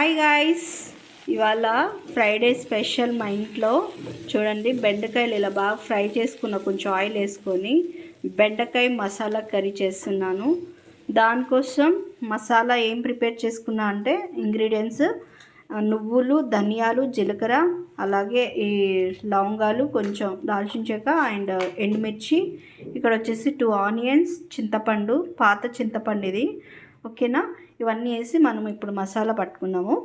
Hi guys, ఇవాళ Friday special మా ఇంట్లో చూడండి. బెండకాయలు ఇలా బాగా ఫ్రై చేసుకున్న, కొంచెం ఆయిల్ వేసుకొని బెండకాయ మసాలా కర్రీ చేస్తున్నాను. దానికోసం మసాలా ఏం ప్రిపేర్ చేసుకున్నా అంటే ఇంగ్రీడియంట్స్ నువ్వులు, ధనియాలు, జీలకర్ర, అలాగే ఈ లవంగాలు, కొంచెం దాల్చిన చెక్క అండ్ ఎండుమిర్చి. ఇక్కడ వచ్చేసి 2 ఆనియన్స్, చింతపండు, పాత చింతపండు ఇది. ఓకేనా, ఇవన్నీ వేసి మనం ఇప్పుడు మసాలా పట్టుకున్నాము.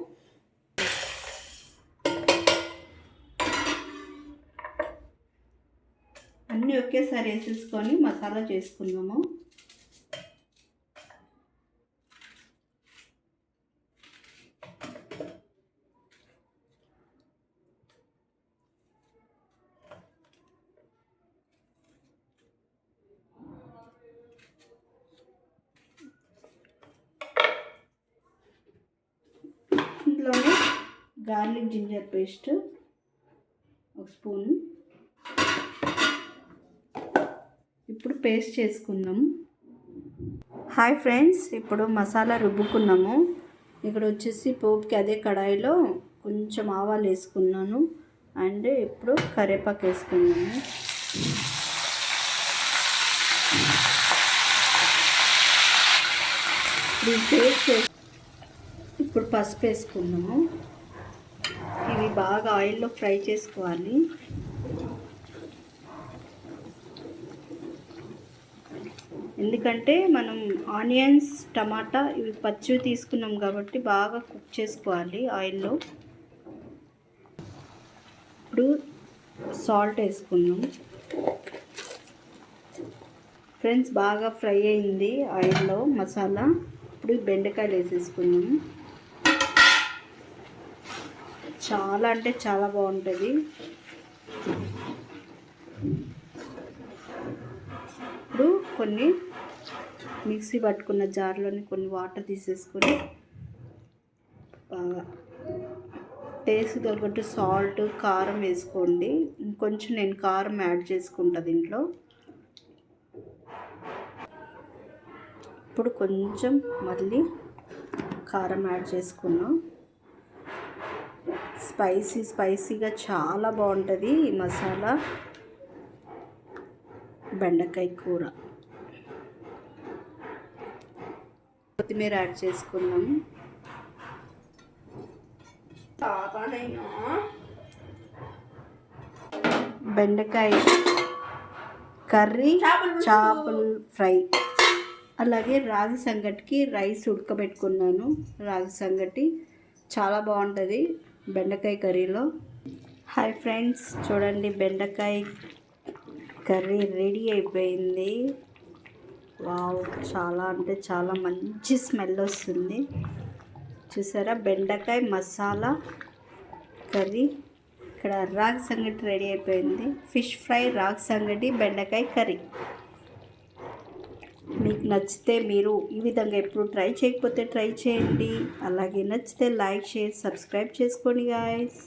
అన్నీ ఒకేసారి వేసేసుకొని మసాలా చేసుకున్నాము. ఇంట్లోనే గార్లిక్ జింజర్ పేస్ట్ 1 స్పూన్. ఇప్పుడు పేస్ట్ చేసుకుందాం. హాయ్ ఫ్రెండ్స్, ఇప్పుడు మసాలా రుబ్బుకున్నాము. ఇక్కడ వచ్చేసి పోపుకి అదే కడాయిలో కొంచెం ఆవాలు వేసుకున్నాను అండ్ ఇప్పుడు కరివేపాకు వేసుకున్నాము. ఇప్పుడు పసుపు వేసుకున్నాము. ఇవి బాగా ఆయిల్లో ఫ్రై చేసుకోవాలి. ఎందుకంటే మనం ఆనియన్స్, టమాటా ఇవి పచ్చివి తీసుకున్నాం కాబట్టి బాగా కుక్ చేసుకోవాలి ఆయిల్లో. ఇప్పుడు సాల్ట్ వేసుకున్నాం. ఫ్రెండ్స్, బాగా ఫ్రై అయింది ఆయిల్లో మసాలా. ఇప్పుడు బెండకాయలు వేసేసుకున్నాము. చాలా అంటే చాలా బాగుంటుంది. ఇప్పుడు కొన్ని మిక్సీ పట్టుకున్న జార్లోని కొన్ని వాటర్ తీసేసుకొని బాగా టేస్ట్ తగ్గట్టు సాల్ట్, కారం వేసుకోండి. కొంచెం నేను కారం యాడ్ చేసుకుంటా దీంట్లో. ఇప్పుడు కొంచెం మళ్ళీ కారం యాడ్ చేసుకున్నాం. స్పైసీగా చాలా బాగుంటుంది ఈ మసాలా బెండకాయ కూర. కొత్తిమీర యాడ్ చేసుకున్నాం. బెండకాయ కర్రీ, చేపల ఫ్రై, అలాగే రాగి సంగటికి రైస్ ఉడకబెట్టుకున్నాను. రాగి సంగటి చాలా బాగుంటుంది బెండకాయ కర్రీలో. హాయ్ ఫ్రెండ్స్, చూడండి బెండకాయ కర్రీ రెడీ అయిపోయింది. వావ్, చాలా అంటే చాలా మంచి స్మెల్ వస్తుంది. చూసారా, బెండకాయ మసాలా కర్రీ. ఇక్కడ రాగి సంగటి రెడీ అయిపోయింది. ఫిష్ ఫ్రై, రాగి సంగటి, బెండకాయ కర్రీ. మీకు నచ్చితే మీరు ఈ విధంగా ఎప్పుడు ట్రై చేయకపోతే ట్రై చేయండి. అలాగే నచ్చితే లైక్, షేర్, సబ్స్క్రైబ్ చేసుకోండి గాయ్స్.